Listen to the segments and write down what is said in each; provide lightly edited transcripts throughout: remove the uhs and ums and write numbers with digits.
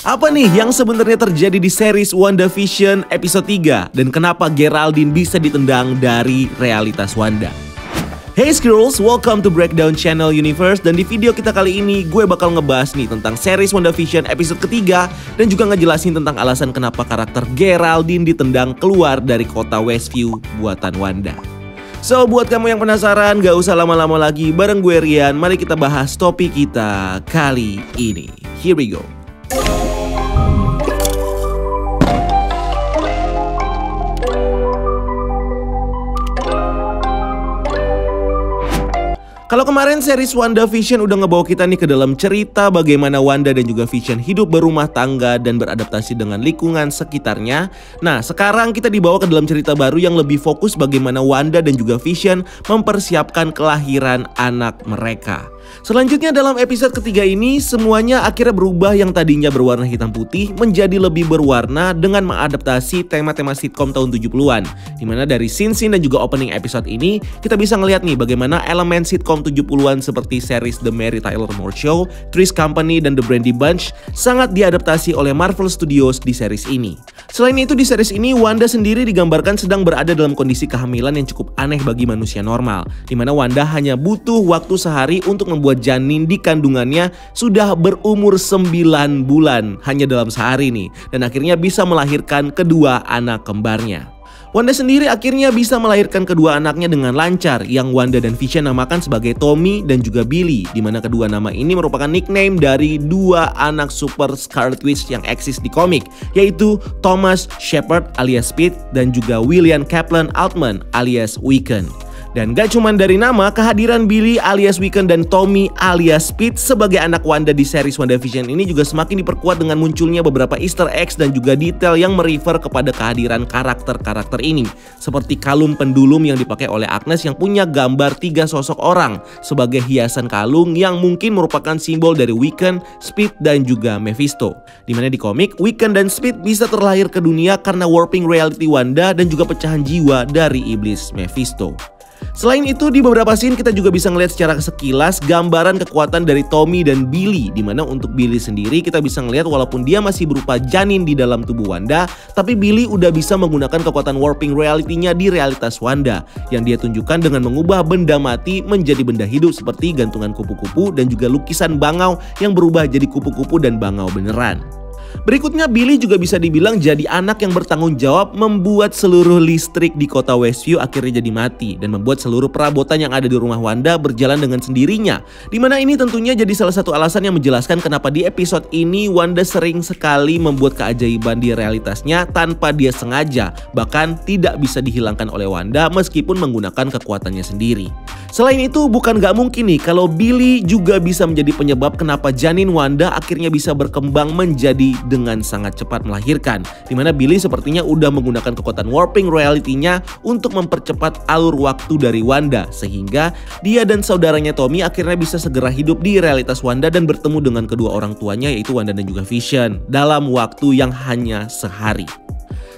Apa nih yang sebenarnya terjadi di series WandaVision episode 3 dan kenapa Geraldine bisa ditendang dari realitas Wanda? Hey Squirrels, welcome to Breakdown Channel Universe. Dan di video kita kali ini gue bakal ngebahas nih tentang series WandaVision episode ketiga dan juga ngejelasin tentang alasan kenapa karakter Geraldine ditendang keluar dari kota Westview buatan Wanda. So buat kamu yang penasaran, gak usah lama-lama lagi, bareng gue Rian, mari kita bahas topik kita kali ini. Here we go. Kalau kemarin series WandaVision udah ngebawa kita nih ke dalam cerita bagaimana Wanda dan juga Vision hidup berumah tangga dan beradaptasi dengan lingkungan sekitarnya. Nah, sekarang kita dibawa ke dalam cerita baru yang lebih fokus bagaimana Wanda dan juga Vision mempersiapkan kelahiran anak mereka. Selanjutnya dalam episode ketiga ini semuanya akhirnya berubah, yang tadinya berwarna hitam putih menjadi lebih berwarna dengan mengadaptasi tema-tema sitkom tahun 70-an. Dimana dari scene-scene dan juga opening episode ini kita bisa ngeliat nih bagaimana elemen sitkom 70-an seperti series The Mary Tyler Moore Show, Three's Company, dan The Brady Bunch sangat diadaptasi oleh Marvel Studios di series ini. Selain itu di series ini Wanda sendiri digambarkan sedang berada dalam kondisi kehamilan yang cukup aneh bagi manusia normal, dimana Wanda hanya butuh waktu sehari untuk membuat janin di kandungannya sudah berumur 9 bulan hanya dalam sehari nih, dan akhirnya bisa melahirkan kedua anak kembarnya. Wanda sendiri akhirnya bisa melahirkan kedua anaknya dengan lancar, yang Wanda dan Vision namakan sebagai Tommy dan juga Billy, di mana kedua nama ini merupakan nickname dari dua anak super Scarlet Witch yang eksis di komik, yaitu Thomas Shepard alias Speed dan juga William Kaplan Altman alias Wiccan. Dan gak cuman dari nama, kehadiran Billy alias Wiccan dan Tommy alias Speed sebagai anak Wanda di series WandaVision ini juga semakin diperkuat dengan munculnya beberapa easter eggs dan juga detail yang merefer kepada kehadiran karakter-karakter ini. Seperti kalung pendulum yang dipakai oleh Agnes yang punya gambar 3 sosok orang sebagai hiasan kalung yang mungkin merupakan simbol dari Wiccan, Speed, dan juga Mephisto. Dimana di komik, Wiccan dan Speed bisa terlahir ke dunia karena warping reality Wanda dan juga pecahan jiwa dari iblis Mephisto. Selain itu di beberapa scene kita juga bisa ngeliat secara sekilas gambaran kekuatan dari Tommy dan Billy, dimana untuk Billy sendiri kita bisa ngeliat walaupun dia masih berupa janin di dalam tubuh Wanda, tapi Billy udah bisa menggunakan kekuatan warping reality-nya di realitas Wanda, yang dia tunjukkan dengan mengubah benda mati menjadi benda hidup seperti gantungan kupu-kupu dan juga lukisan bangau yang berubah jadi kupu-kupu dan bangau beneran. Berikutnya Billy juga bisa dibilang jadi anak yang bertanggung jawab membuat seluruh listrik di kota Westview akhirnya jadi mati dan membuat seluruh perabotan yang ada di rumah Wanda berjalan dengan sendirinya. Dimana ini tentunya jadi salah satu alasan yang menjelaskan kenapa di episode ini Wanda sering sekali membuat keajaiban di realitasnya tanpa dia sengaja, bahkan tidak bisa dihilangkan oleh Wanda meskipun menggunakan kekuatannya sendiri. Selain itu bukan gak mungkin nih kalau Billy juga bisa menjadi penyebab kenapa janin Wanda akhirnya bisa berkembang menjadi dengan sangat cepat melahirkan, dimana Billy sepertinya udah menggunakan kekuatan warping reality-nya untuk mempercepat alur waktu dari Wanda, sehingga dia dan saudaranya Tommy akhirnya bisa segera hidup di realitas Wanda dan bertemu dengan kedua orang tuanya yaitu Wanda dan juga Vision dalam waktu yang hanya sehari.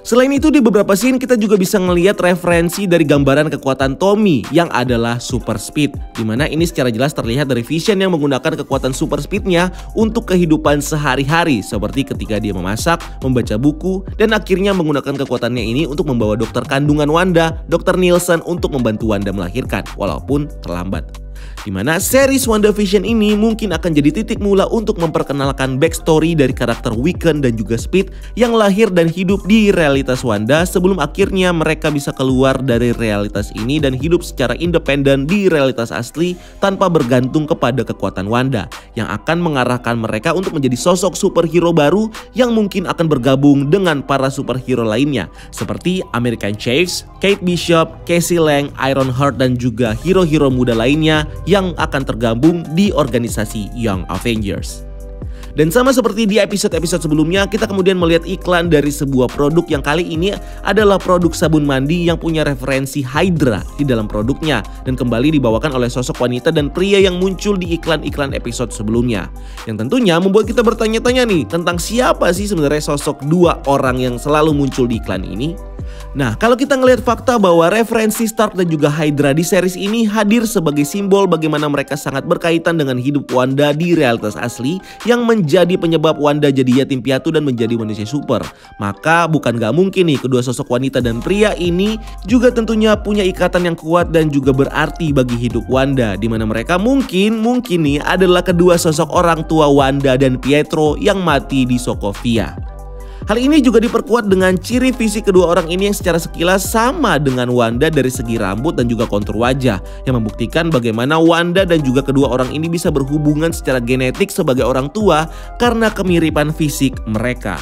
Selain itu di beberapa scene kita juga bisa ngelihat referensi dari gambaran kekuatan Tommy yang adalah super speed, dimana ini secara jelas terlihat dari Vision yang menggunakan kekuatan super speednya untuk kehidupan sehari-hari, seperti ketika dia memasak, membaca buku, dan akhirnya menggunakan kekuatannya ini untuk membawa dokter kandungan Wanda, Dr. Nielsen, untuk membantu Wanda melahirkan walaupun terlambat. Dimana series WandaVision ini mungkin akan jadi titik mula untuk memperkenalkan backstory dari karakter Wiccan dan juga Speed yang lahir dan hidup di realitas Wanda sebelum akhirnya mereka bisa keluar dari realitas ini dan hidup secara independen di realitas asli tanpa bergantung kepada kekuatan Wanda, yang akan mengarahkan mereka untuk menjadi sosok superhero baru yang mungkin akan bergabung dengan para superhero lainnya seperti American Chavez, Kate Bishop, Cassie Lang, Ironheart, dan juga hero-hero muda lainnya yang akan tergabung di organisasi Young Avengers. Dan sama seperti di episode-episode sebelumnya, kita kemudian melihat iklan dari sebuah produk yang kali ini adalah produk sabun mandi yang punya referensi Hydra di dalam produknya, dan kembali dibawakan oleh sosok wanita dan pria yang muncul di iklan-iklan episode sebelumnya. Yang tentunya membuat kita bertanya-tanya nih tentang siapa sih sebenarnya sosok dua orang yang selalu muncul di iklan ini. Nah, kalau kita ngelihat fakta bahwa referensi Stark dan juga Hydra di series ini hadir sebagai simbol bagaimana mereka sangat berkaitan dengan hidup Wanda di realitas asli yang menjadi penyebab Wanda jadi yatim piatu dan menjadi manusia super. Maka bukan gak mungkin nih kedua sosok wanita dan pria ini juga tentunya punya ikatan yang kuat dan juga berarti bagi hidup Wanda, di mana mereka mungkin nih adalah kedua sosok orang tua Wanda dan Pietro yang mati di Sokovia. Hal ini juga diperkuat dengan ciri fisik kedua orang ini yang secara sekilas sama dengan Wanda dari segi rambut dan juga kontur wajah, yang membuktikan bagaimana Wanda dan juga kedua orang ini bisa berhubungan secara genetik sebagai orang tua karena kemiripan fisik mereka.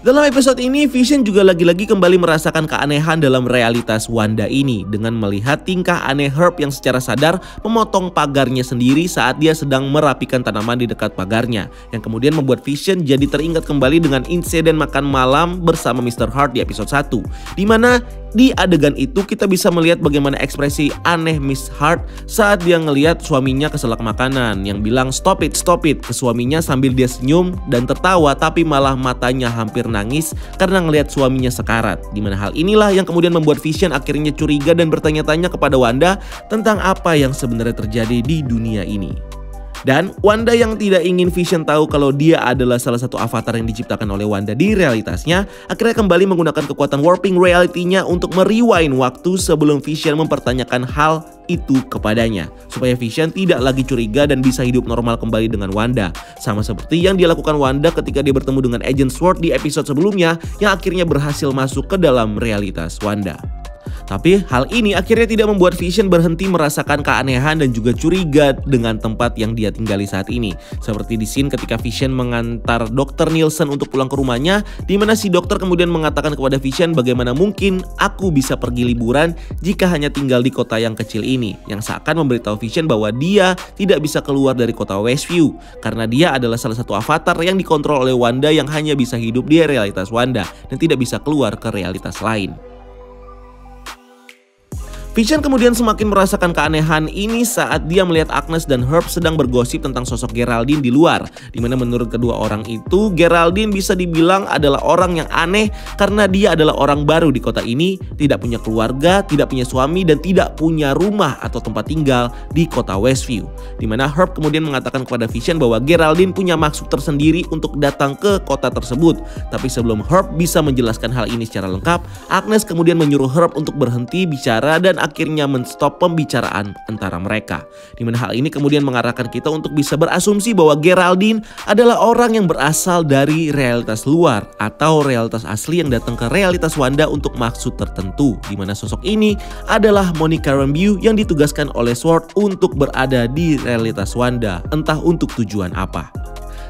Dalam episode ini, Vision juga lagi-lagi kembali merasakan keanehan dalam realitas Wanda ini dengan melihat tingkah aneh Herb yang secara sadar memotong pagarnya sendiri saat dia sedang merapikan tanaman di dekat pagarnya, yang kemudian membuat Vision jadi teringat kembali dengan insiden makan malam bersama Mr. Hart di episode 1, di mana di adegan itu kita bisa melihat bagaimana ekspresi aneh Miss Hart saat dia ngelihat suaminya keselak makanan, yang bilang stop it ke suaminya sambil dia senyum dan tertawa, tapi malah matanya hampir nangis karena ngelihat suaminya sekarat. Dimana hal inilah yang kemudian membuat Vision akhirnya curiga dan bertanya-tanya kepada Wanda tentang apa yang sebenarnya terjadi di dunia ini. Dan Wanda yang tidak ingin Vision tahu kalau dia adalah salah satu avatar yang diciptakan oleh Wanda di realitasnya, akhirnya kembali menggunakan kekuatan warping reality-nya untuk merewind waktu sebelum Vision mempertanyakan hal itu kepadanya, supaya Vision tidak lagi curiga dan bisa hidup normal kembali dengan Wanda. Sama seperti yang dilakukan Wanda ketika dia bertemu dengan Agent Sword di episode sebelumnya yang akhirnya berhasil masuk ke dalam realitas Wanda. Tapi hal ini akhirnya tidak membuat Vision berhenti merasakan keanehan dan juga curiga dengan tempat yang dia tinggali saat ini. Seperti di scene ketika Vision mengantar Dr. Nielsen untuk pulang ke rumahnya, di mana si dokter kemudian mengatakan kepada Vision bagaimana mungkin aku bisa pergi liburan jika hanya tinggal di kota yang kecil ini, yang seakan memberitahu Vision bahwa dia tidak bisa keluar dari kota Westview karena dia adalah salah satu avatar yang dikontrol oleh Wanda yang hanya bisa hidup di realitas Wanda dan tidak bisa keluar ke realitas lain. Vision kemudian semakin merasakan keanehan ini saat dia melihat Agnes dan Herb sedang bergosip tentang sosok Geraldine di luar, dimana menurut kedua orang itu Geraldine bisa dibilang adalah orang yang aneh karena dia adalah orang baru di kota ini, tidak punya keluarga, tidak punya suami, dan tidak punya rumah atau tempat tinggal di kota Westview. Dimana Herb kemudian mengatakan kepada Vision bahwa Geraldine punya maksud tersendiri untuk datang ke kota tersebut. Tapi sebelum Herb bisa menjelaskan hal ini secara lengkap, Agnes kemudian menyuruh Herb untuk berhenti bicara dan akhirnya menstop pembicaraan antara mereka. Dimana hal ini kemudian mengarahkan kita untuk bisa berasumsi bahwa Geraldine adalah orang yang berasal dari realitas luar atau realitas asli yang datang ke realitas Wanda untuk maksud tertentu. Dimana sosok ini adalah Monica Rambeau yang ditugaskan oleh Sword untuk berada di realitas Wanda, entah untuk tujuan apa.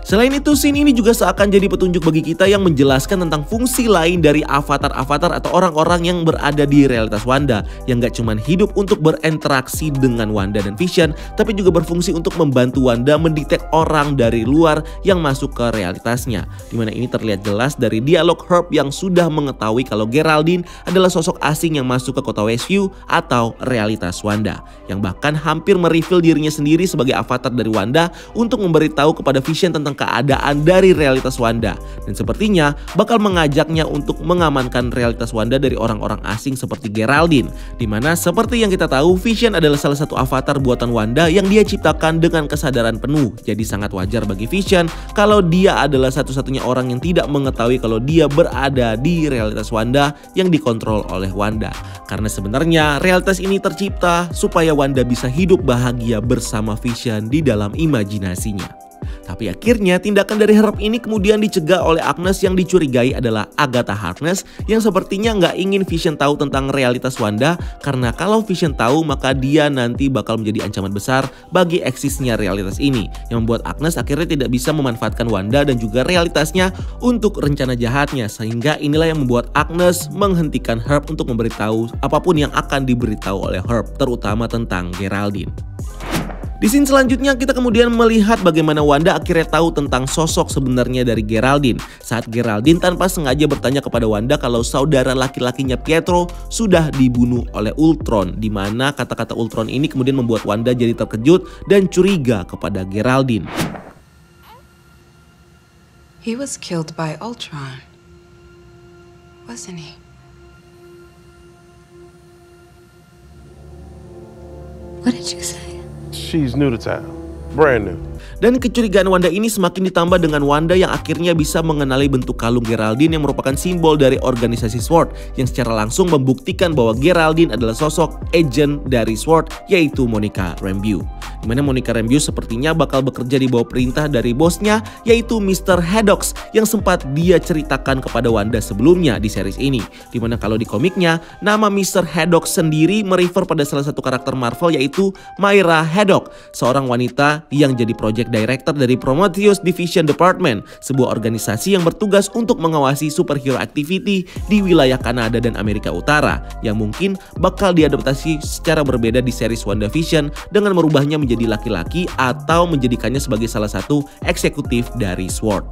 Selain itu, scene ini juga seakan jadi petunjuk bagi kita yang menjelaskan tentang fungsi lain dari avatar-avatar atau orang-orang yang berada di realitas Wanda, yang gak cuman hidup untuk berinteraksi dengan Wanda dan Vision, tapi juga berfungsi untuk membantu Wanda mendetek orang dari luar yang masuk ke realitasnya. Dimana ini terlihat jelas dari dialog Herb yang sudah mengetahui kalau Geraldine adalah sosok asing yang masuk ke kota Westview atau realitas Wanda, yang bahkan hampir mereveal dirinya sendiri sebagai avatar dari Wanda untuk memberitahu kepada Vision tentang keadaan dari realitas Wanda, dan sepertinya bakal mengajaknya untuk mengamankan realitas Wanda dari orang-orang asing seperti Geraldine, dimana seperti yang kita tahu Vision adalah salah satu avatar buatan Wanda yang dia ciptakan dengan kesadaran penuh. Jadi sangat wajar bagi Vision kalau dia adalah satu-satunya orang yang tidak mengetahui kalau dia berada di realitas Wanda yang dikontrol oleh Wanda, karena sebenarnya realitas ini tercipta supaya Wanda bisa hidup bahagia bersama Vision di dalam imajinasinya. Tapi akhirnya tindakan dari Herb ini kemudian dicegah oleh Agnes yang dicurigai adalah Agatha Harkness, yang sepertinya nggak ingin Vision tahu tentang realitas Wanda, karena kalau Vision tahu maka dia nanti bakal menjadi ancaman besar bagi eksisnya realitas ini, yang membuat Agnes akhirnya tidak bisa memanfaatkan Wanda dan juga realitasnya untuk rencana jahatnya, sehingga inilah yang membuat Agnes menghentikan Herb untuk memberitahu apapun yang akan diberitahu oleh Herb, terutama tentang Geraldine. Di scene selanjutnya kita kemudian melihat bagaimana Wanda akhirnya tahu tentang sosok sebenarnya dari Geraldine saat Geraldine tanpa sengaja bertanya kepada Wanda kalau saudara laki-lakinya Pietro sudah dibunuh oleh Ultron, di mana kata-kata Ultron ini kemudian membuat Wanda jadi terkejut dan curiga kepada Geraldine. He was killed by Ultron, wasn't he? What did you say? She's new to town, brand new. Dan kecurigaan Wanda ini semakin ditambah dengan Wanda yang akhirnya bisa mengenali bentuk kalung Geraldine yang merupakan simbol dari organisasi SWORD, yang secara langsung membuktikan bahwa Geraldine adalah sosok agent dari SWORD, yaitu Monica Rambeau. Dimana Monica Rambeau sepertinya bakal bekerja di bawah perintah dari bosnya, yaitu Mr. Haddock, yang sempat dia ceritakan kepada Wanda sebelumnya di series ini. Dimana kalau di komiknya, nama Mr. Haddock sendiri merefer pada salah satu karakter Marvel, yaitu Myra Haddock, seorang wanita yang jadi project director dari Prometheus Division Department, sebuah organisasi yang bertugas untuk mengawasi superhero activity di wilayah Kanada dan Amerika Utara, yang mungkin bakal diadaptasi secara berbeda di series WandaVision dengan merubahnya menjadi laki-laki atau menjadikannya sebagai salah satu eksekutif dari SWORD.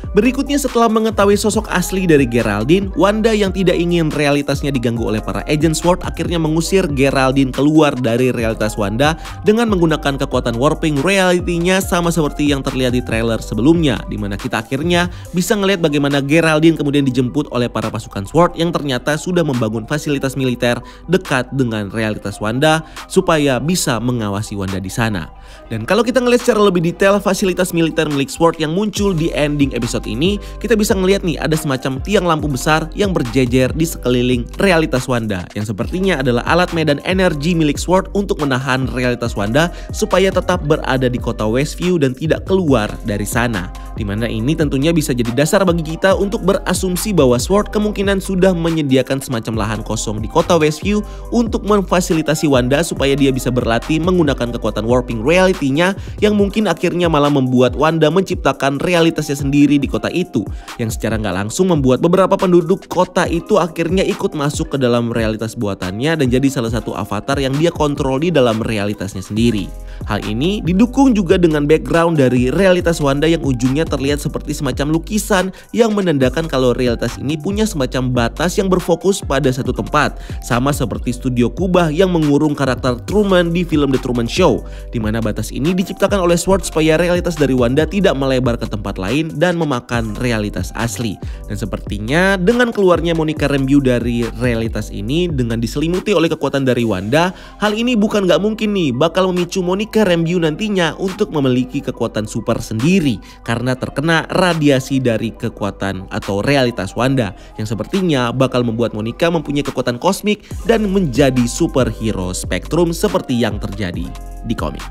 Berikutnya, setelah mengetahui sosok asli dari Geraldine, Wanda yang tidak ingin realitasnya diganggu oleh para agent SWORD akhirnya mengusir Geraldine keluar dari realitas Wanda dengan menggunakan kekuatan warping reality-nya, sama seperti yang terlihat di trailer sebelumnya, dimana kita akhirnya bisa ngelihat bagaimana Geraldine kemudian dijemput oleh para pasukan SWORD yang ternyata sudah membangun fasilitas militer dekat dengan realitas Wanda supaya bisa mengawasi Wanda di sana. Dan kalau kita ngelihat secara lebih detail fasilitas militer milik SWORD yang muncul di ending episode ini, kita bisa ngelihat nih ada semacam tiang lampu besar yang berjejer di sekeliling realitas Wanda, yang sepertinya adalah alat medan energi milik SWORD untuk menahan realitas Wanda supaya tetap berada di kota Westview dan tidak keluar dari sana. Dimana ini tentunya bisa jadi dasar bagi kita untuk berasumsi bahwa SWORD kemungkinan sudah menyediakan semacam lahan kosong di kota Westview untuk memfasilitasi Wanda supaya dia bisa berlatih menggunakan kekuatan warping reality-nya, yang mungkin akhirnya malah membuat Wanda menciptakan realitasnya sendiri di kota itu, yang secara nggak langsung membuat beberapa penduduk kota itu akhirnya ikut masuk ke dalam realitas buatannya dan jadi salah satu avatar yang dia kontrol di dalam realitasnya sendiri. Hal ini didukung juga dengan background dari realitas Wanda yang ujungnya terlihat seperti semacam lukisan yang menandakan kalau realitas ini punya semacam batas yang berfokus pada satu tempat, sama seperti studio kubah yang mengurung karakter Truman di film The Truman Show, di mana batas ini diciptakan oleh SWORD supaya realitas dari Wanda tidak melebar ke tempat lain dan memakan realitas asli. Dan sepertinya dengan keluarnya Monica Rambeau dari realitas ini dengan diselimuti oleh kekuatan dari Wanda, hal ini bukan nggak mungkin nih bakal memicu Monica Rambeau nantinya untuk memiliki kekuatan super sendiri karena terkena radiasi dari kekuatan atau realitas Wanda, yang sepertinya bakal membuat Monica mempunyai kekuatan kosmik dan menjadi superhero spektrum seperti yang terjadi di komik.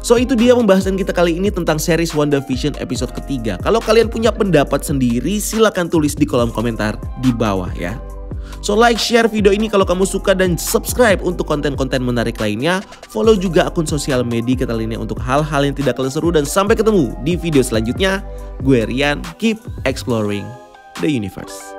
So itu dia pembahasan kita kali ini tentang series WandaVision episode ketiga. Kalau kalian punya pendapat sendiri, silahkan tulis di kolom komentar di bawah ya. So like, share video ini kalau kamu suka, dan subscribe untuk konten-konten menarik lainnya. Follow juga akun sosial media kita lainnya untuk hal-hal yang tidak kalah seru. Dan sampai ketemu di video selanjutnya. Gue Rian, keep exploring the universe.